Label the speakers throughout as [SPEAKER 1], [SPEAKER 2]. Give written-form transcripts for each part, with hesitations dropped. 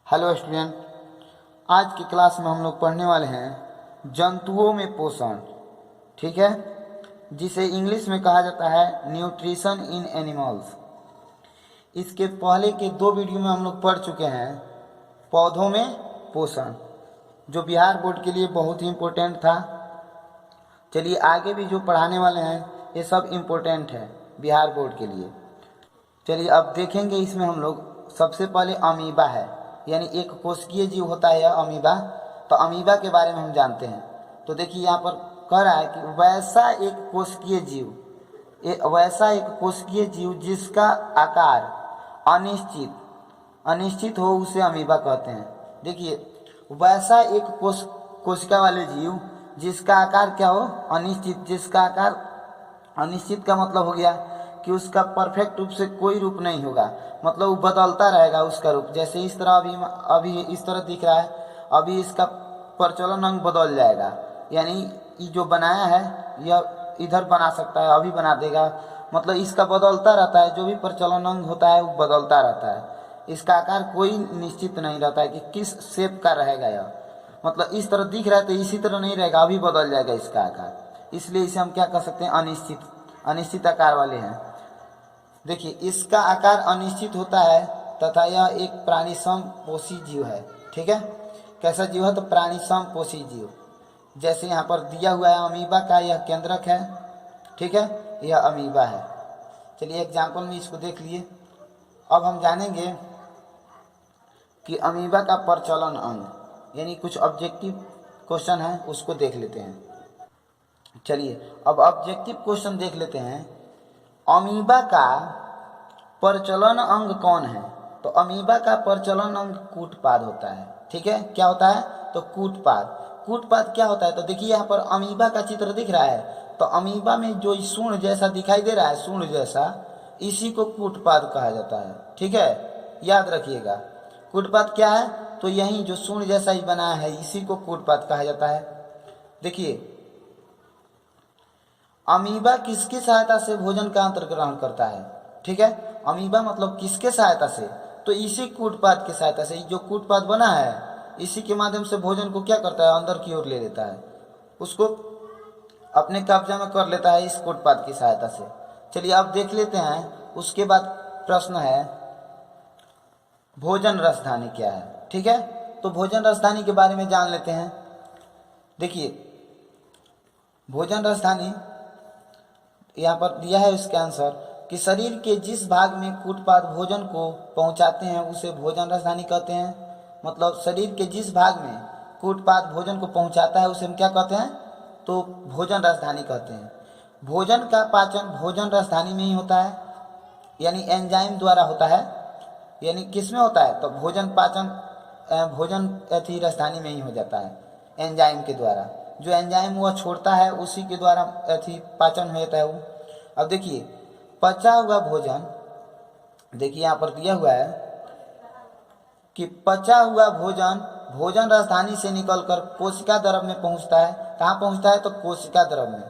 [SPEAKER 1] Hello student, आज की class में हम लोग पढ़ने वाले हैं जंतुओं में पोषण। ठीक है, जिसे इंग्लिश में कहा जाता है न्यूट्रिशन इन एनिमल्स। इसके पहले के 2 वीडियो में हम लोग पढ़ चुके हैं पौधों में पोषण, जो बिहार बोर्ड के लिए बहुत ही इम्पोर्टेंट था। चलिए आगे भी जो पढ़ाने वाले हैं ये सब इम्पोर्टेंट है बिहार बोर्ड के लिए। चलिए अब देखेंगे, इसमें हम लोग सबसे पहले अमीबा है, यानी एक कोशिकीय जीव होता है अमीबा। तो अमीबा के बारे में हम जानते हैं। तो देखिए यहाँ पर कह रहा है कि वैसा एक कोशिकीय जीव जिसका आकार अनिश्चित हो उसे अमीबा कहते हैं। देखिए वैसा एक कोशिका वाले जीव जिसका आकार क्या हो, अनिश्चित। जिसका आकार अनिश्चित का मतलब हो गया कि उसका परफेक्ट रूप से कोई रूप नहीं होगा, मतलब वो बदलता रहेगा उसका रूप। जैसे इस तरह अभी इस तरह दिख रहा है, अभी इसका प्रचलन अंग बदल जाएगा, यानी ये जो बनाया है यह इधर बना सकता है, अभी बना देगा। मतलब इसका बदलता रहता है, जो भी प्रचलन अंग होता है वो बदलता रहता है। इसका आकार कोई निश्चित नहीं रहता है कि किस शेप का रहेगा यह। मतलब इस तरह दिख रहा है तो इसी तरह नहीं रहेगा, अभी बदल जाएगा इसका आकार। इसलिए इसे हम क्या कह सकते हैं, अनिश्चित आकार वाले हैं। देखिए इसका आकार अनिश्चित होता है तथा यह एक प्राणी समपोषी जीव है। ठीक है, कैसा जीव है तो प्राणी समपोषी जीव। जैसे यहाँ पर दिया हुआ है अमीबा का यह केंद्रक है। ठीक है, यह अमीबा है। चलिए एग्जाम्पल में इसको देख लिए। अब हम जानेंगे कि अमीबा का प्रचलन अंग, यानी कुछ ऑब्जेक्टिव क्वेश्चन है उसको देख लेते हैं। चलिए अब ऑब्जेक्टिव क्वेश्चन देख लेते हैं। अमीबा का प्रचलन अंग कौन है? तो अमीबा का प्रचलन अंग कूटपाद होता है। ठीक है, क्या होता है तो कूटपाद क्या होता है? तो देखिए यहाँ पर अमीबा का चित्र दिख रहा है, तो अमीबा में जो सूंड जैसा दिखाई दे रहा है, सूंड जैसा, इसी को कूटपाद कहा जाता है। ठीक है, याद रखिएगा। कूटपाद क्या है तो यही जो सूंड जैसा ही बनाया है इसी को कूटपाद कहा जाता है। देखिए अमीबा किसकी सहायता से भोजन का अंतर्ग्रहण करता है? ठीक है, अमीबा मतलब किसके सहायता से? तो इसी कूटपाद की सहायता से। जो कूटपाद बना है इसी के माध्यम से भोजन को क्या करता है, अंदर की ओर ले लेता है, उसको अपने कब्जा में कर लेता है इस कूटपाद की सहायता से। चलिए अब देख लेते हैं। उसके बाद प्रश्न है भोजन रसधानी क्या है? ठीक है, तो भोजन रसधानी के बारे में जान लेते हैं। देखिए भोजन रसधानी यहाँ पर दिया है इसका आंसर कि शरीर के जिस भाग में कूटपाद भोजन को पहुँचाते हैं उसे भोजन रसधानी कहते हैं। मतलब शरीर के जिस भाग में कूटपाद भोजन को पहुँचाता है उसे हम क्या कहते हैं, तो भोजन रसधानी कहते हैं। भोजन का पाचन भोजन रसधानी में ही होता है, यानी एंजाइम द्वारा होता है। यानी किस में होता है तो भोजन रसधानी में ही हो जाता है, एंजाइम के द्वारा। जो एंजाइम वह छोड़ता है उसी के द्वारा पाचन हो जाता है वो। अब देखिए पचा हुआ भोजन, देखिए यहाँ पर दिया हुआ है कि पचा हुआ भोजन रसधानी से निकलकर कोशिका द्रव में पहुँचता है। कहाँ पहुँचता है तो कोशिका द्रव में,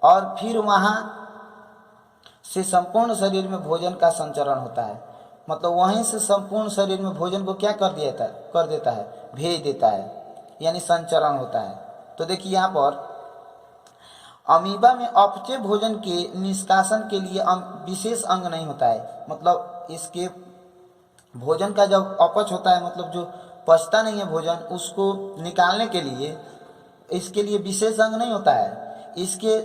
[SPEAKER 1] और फिर वहाँ से संपूर्ण शरीर में भोजन का संचरण होता है। मतलब वहीं से संपूर्ण शरीर में भोजन को क्या कर देता है, भेज देता है, यानी संचरण होता है। तो देखिए यहाँ पर अमीबा में अपचे भोजन के निष्कासन के लिए विशेष अंग नहीं होता है। मतलब इसके भोजन का जब अपच होता है, मतलब जो पचता नहीं है भोजन, उसको निकालने के लिए इसके लिए विशेष अंग नहीं होता है। इसके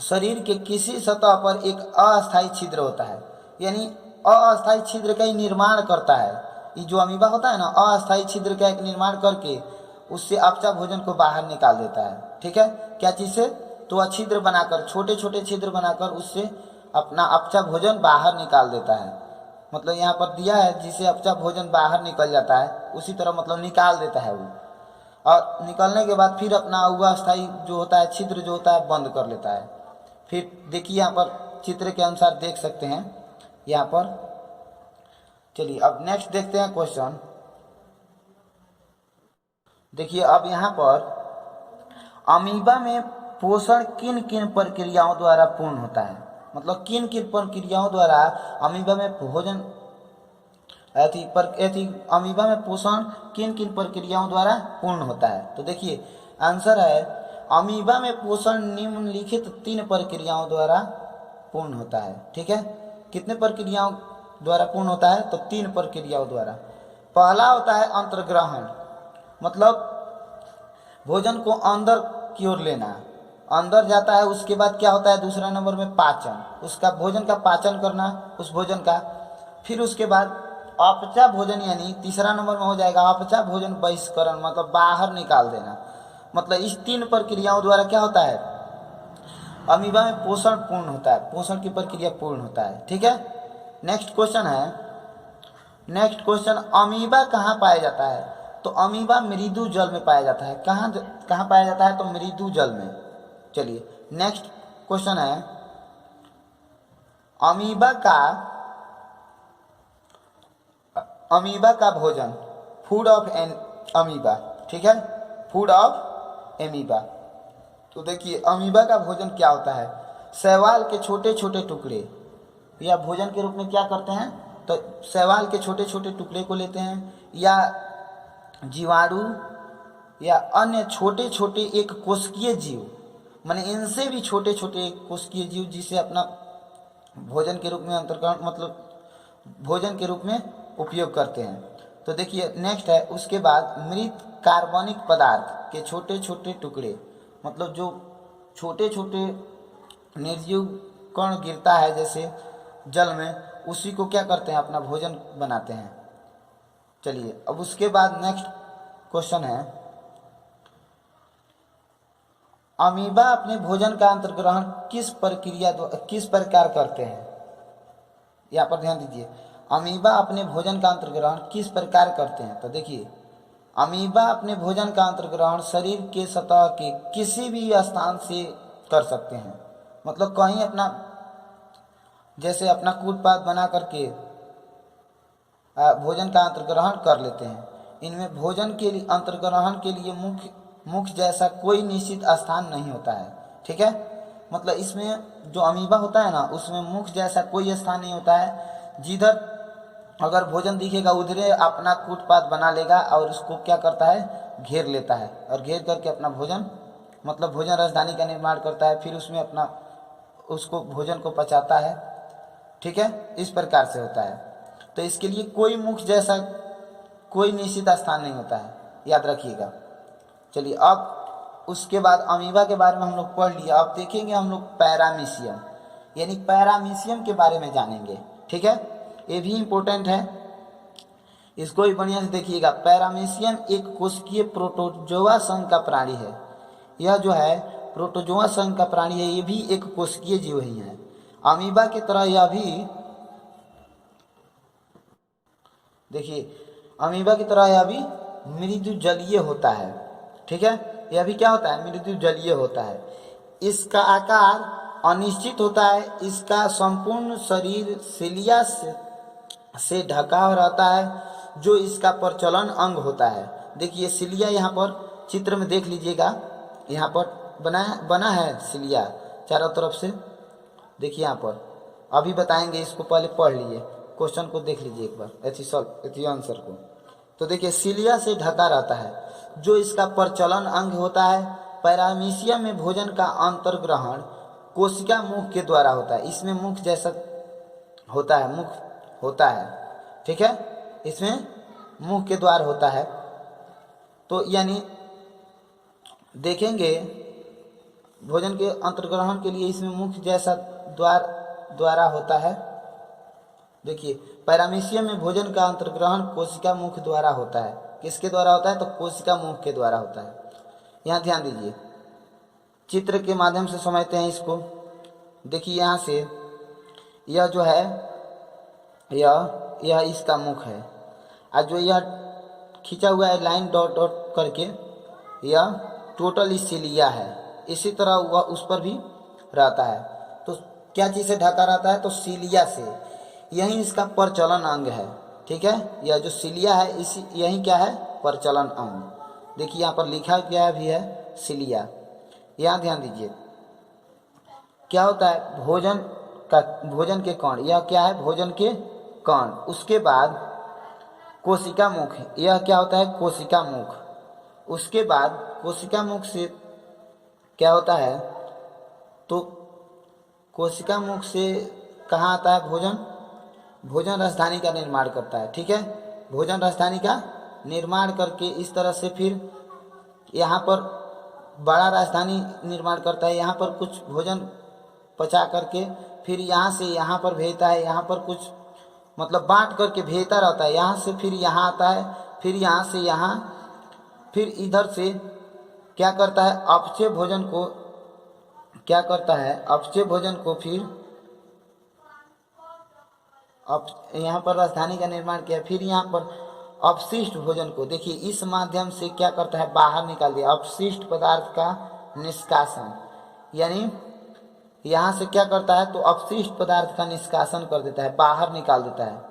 [SPEAKER 1] शरीर के किसी सतह पर एक अस्थायी छिद्र होता है, यानी अस्थायी छिद्र का ही निर्माण करता है। ये जो अमीबा होता है ना, अस्थायी छिद्र का एक निर्माण करके उससे अपचा भोजन को बाहर निकाल देता है। ठीक है, क्या चीज़ से तो छिद्र बनाकर, छोटे छोटे छिद्र बनाकर उससे अपना अपचा भोजन बाहर निकाल देता है। मतलब यहाँ पर दिया है जिसे अपचा भोजन बाहर निकल जाता है, उसी तरह मतलब निकाल देता है वो। और निकलने के बाद फिर अपना हुआ अस्थायी जो होता है छिद्र जो होता है बंद कर लेता है। फिर देखिए यहाँ पर चित्र के अनुसार देख सकते हैं यहाँ पर। चलिए अब नेक्स्ट देखते हैं क्वेश्चन। देखिए अब यहाँ पर अमीबा में पोषण किन किन प्रक्रियाओं द्वारा पूर्ण होता है? मतलब किन किन प्रक्रियाओं द्वारा अमीबा में भोजन अमीबा में पोषण किन किन प्रक्रियाओं द्वारा पूर्ण होता है? तो देखिए आंसर है अमीबा में पोषण निम्नलिखित 3 प्रक्रियाओं द्वारा पूर्ण होता है। ठीक है, कितने प्रक्रियाओं द्वारा पूर्ण होता है? तो 3 प्रक्रियाओं द्वारा। पहला होता है अंतर्ग्रहण, मतलब भोजन को अंदर की ओर लेना, अंदर जाता है। उसके बाद क्या होता है? दूसरा नंबर में पाचन, उसका भोजन का पाचन करना उस भोजन का। फिर उसके बाद अपचा भोजन, यानी तीसरा नंबर में हो जाएगा अपचा भोजन बहिष्करण, मतलब बाहर निकाल देना। मतलब इस 3 प्रक्रियाओं द्वारा क्या होता है? अमीबा में पोषण पूर्ण होता है, पोषण की प्रक्रिया पूर्ण होता है। ठीक है, नेक्स्ट क्वेश्चन, अमीबा कहाँ पाया जाता है? तो अमीबा मृदु जल में पाया जाता है। कहाँ पाया जाता है? तो मृदु जल में। चलिए नेक्स्ट क्वेश्चन है, अमीबा का भोजन, फूड ऑफ अमीबा। ठीक है, फूड ऑफ अमीबा। तो देखिए अमीबा का भोजन क्या होता है? शैवाल के छोटे छोटे टुकड़े, या भोजन के रूप में क्या करते हैं? तो शैवाल के छोटे छोटे टुकड़े को लेते हैं, या जीवाणु या अन्य छोटे छोटे एक कोशिकीय जीव, माने इनसे भी छोटे छोटे कोशिकीय जीव, जिसे अपना भोजन के रूप में अंतर्ग्रहण, मतलब भोजन के रूप में उपयोग करते हैं। तो देखिए नेक्स्ट है, उसके बाद मृत कार्बनिक पदार्थ के छोटे छोटे टुकड़े, मतलब जो छोटे छोटे निर्जीव कण गिरता है जैसे जल में, उसी को क्या करते हैं? अपना भोजन बनाते हैं। चलिए अब उसके बाद नेक्स्ट क्वेश्चन है, अमीबा अपने भोजन का अंतर्ग्रहण किस प्रकार करते हैं? यहाँ पर ध्यान दीजिए, अमीबा अपने भोजन का अंतर्ग्रहण किस प्रकार करते हैं? तो देखिए अमीबा अपने भोजन का अंतर्ग्रहण शरीर के सतह के किसी भी स्थान से कर सकते हैं। मतलब कहीं अपना, जैसे अपना कूटपात बना करके भोजन का अंतर्ग्रहण कर लेते हैं। इनमें भोजन के लिए अंतर्ग्रहण के लिए मुख जैसा कोई निश्चित स्थान नहीं होता है। ठीक है, मतलब इसमें जो अमीबा होता है ना, उसमें मुख जैसा कोई स्थान नहीं होता है। जिधर अगर भोजन दिखेगा उधरे अपना कूटपात बना लेगा और उसको क्या करता है? घेर लेता है, और घेर करके अपना भोजन, मतलब भोजन राजधानी का निर्माण करता है। फिर उसमें अपना उसको भोजन को पचाता है। ठीक है, इस प्रकार से होता है। तो इसके लिए कोई मुख जैसा कोई निश्चित स्थान नहीं होता है, याद रखिएगा। चलिए अब उसके बाद अमीबा के बारे में हम लोग पढ़ लिया। अब देखेंगे हम लोग पैरामीशियम, यानी पैरामीशियम के बारे में जानेंगे। ठीक है, ये भी इम्पोर्टेंट है, इसको भी बढ़िया से देखिएगा। पैरामीशियम एक कोशिकीय प्रोटोजोआ संघ का प्राणी है। यह जो है प्रोटोजोआ संघ का प्राणी है, ये भी एक कोशिकीय जीव ही है। अमीबा की तरह यह भी, देखिए अमीबा की तरह यह भी मृदु जलीय होता है। ठीक है, यह भी क्या होता है? मृदु जलीय होता है। इसका आकार अनिश्चित होता है। इसका संपूर्ण शरीर सिलिया से ढका रहता है, जो इसका प्रचलन अंग होता है। देखिए सिलिया यहाँ पर चित्र में देख लीजिएगा, यहाँ पर बना है सिलिया चारों तरफ से। देखिए यहाँ पर अभी बताएंगे, इसको पहले पढ़ लीजिए, क्वेश्चन को देख लीजिए एक बार, एथी आंसर को। तो देखिए सिलिया से ढका रहता है, जो इसका प्रचलन अंग होता है। पैरामीशियम में भोजन का अंतर्ग्रहण कोशिका मुख के द्वारा होता है। इसमें मुख जैसा होता है, मुख होता है। ठीक है, इसमें मुख के द्वार होता है। तो यानी देखेंगे भोजन के अंतर्ग्रहण के लिए इसमें मुख जैसा द्वारा होता है। देखिए पैरामीशियम में भोजन का अंतर्ग्रहण कोशिका मुख द्वारा होता है। किसके द्वारा होता है? तो कोशिका मुख के द्वारा होता है। यहाँ ध्यान दीजिए, चित्र के माध्यम से समझते हैं इसको। देखिए यहाँ से यह जो है, यह इसका मुख है, और जो यह खींचा हुआ है लाइन डॉट डॉट करके, यह टोटल सिलिया है। इसी तरह वह उस पर भी रहता है। तो क्या चीज़ से ढका रहता है? तो सिलिया से। यही इसका प्रचलन अंग है। ठीक है, यह जो सिलिया है यही क्या है? प्रचलन अंग। देखिए यहाँ पर लिखा गया भी है सिलिया। यहाँ ध्यान दीजिए, क्या होता है? भोजन के कण। यह क्या है? भोजन के कण। उसके बाद कोशिका मुख, यह क्या होता है? कोशिका मुख। उसके बाद कोशिका मुख से क्या होता है? तो कोशिका मुख से कहाँ आता है? भोजन, भोजन राजधानी का निर्माण करता है। ठीक है, भोजन राजधानी का निर्माण करके इस तरह से फिर यहाँ पर बड़ा राजधानी निर्माण करता है। यहाँ पर कुछ भोजन पचा करके फिर यहाँ से यहाँ पर भेजता है। यहाँ पर कुछ मतलब बांट करके भेजता रहता है। यहाँ से फिर यहाँ आता है, फिर यहाँ से यहाँ, फिर इधर से क्या करता है? अपचय भोजन को क्या करता है? अपचय भोजन को फिर यहाँ पर राजधानी का निर्माण किया। फिर यहाँ पर अपशिष्ट भोजन को देखिए इस माध्यम से क्या करता है? बाहर निकाल दिया। अपशिष्ट पदार्थ का निष्कासन, यानी यहाँ से क्या करता है? तो अपशिष्ट पदार्थ का निष्कासन कर देता है, बाहर निकाल देता है।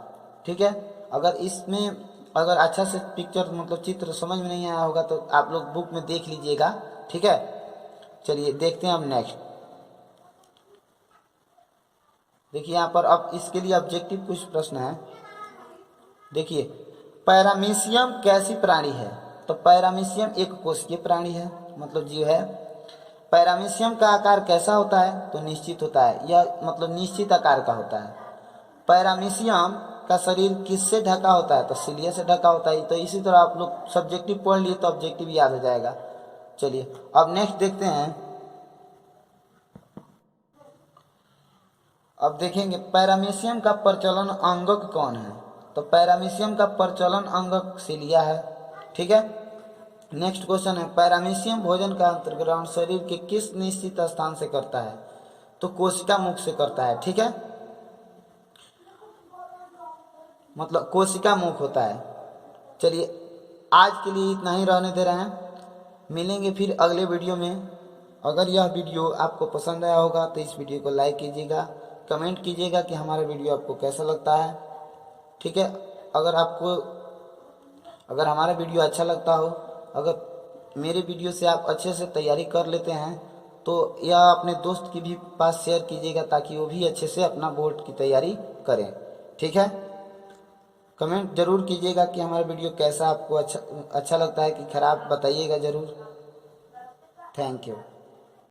[SPEAKER 1] ठीक है, अगर इसमें अगर अच्छा से पिक्चर मतलब चित्र समझ में नहीं आया होगा तो आप लोग बुक में देख लीजिएगा। ठीक है, चलिए देखते हैं हम नेक्स्ट। देखिए यहाँ पर अब इसके लिए ऑब्जेक्टिव कुछ प्रश्न है। देखिए पैरामीशियम कैसी प्राणी है? तो पैरामीशियम एक कोशिकीय प्राणी है, मतलब जीव है। पैरामीशियम का आकार कैसा होता है? तो निश्चित होता है, यह मतलब निश्चित आकार का होता है। पैरामीशियम का शरीर किससे ढका होता है? तो सिलिया से ढका होता है। तो इसी तरह आप लोग सब्जेक्टिव पढ़ लिए तो ऑब्जेक्टिव याद हो जाएगा। चलिए अब नेक्स्ट देखते हैं। अब देखेंगे पैरामीशियम का प्रचलन अंगक कौन है? तो पैरामीशियम का प्रचलन अंगक सिलिया है। ठीक है, नेक्स्ट क्वेश्चन है पैरामीशियम भोजन का अंतर्ग्रहण शरीर के किस निश्चित स्थान से करता है? तो कोशिका मुख से करता है। ठीक है, मतलब कोशिका मुख होता है। चलिए आज के लिए इतना ही रहने दे रहे हैं, मिलेंगे फिर अगले वीडियो में। अगर यह वीडियो आपको पसंद आया होगा तो इस वीडियो को लाइक कीजिएगा, कमेंट कीजिएगा कि हमारा वीडियो आपको कैसा लगता है। ठीक है, अगर हमारा वीडियो अच्छा लगता हो, अगर मेरे वीडियो से आप अच्छे से तैयारी कर लेते हैं तो यह अपने दोस्त की भी पास शेयर कीजिएगा ताकि वो भी अच्छे से अपना बोर्ड की तैयारी करें। ठीक है, कमेंट जरूर कीजिएगा कि हमारा वीडियो कैसा आपको अच्छा लगता है कि खराब, बताइएगा ज़रूर। Thank you.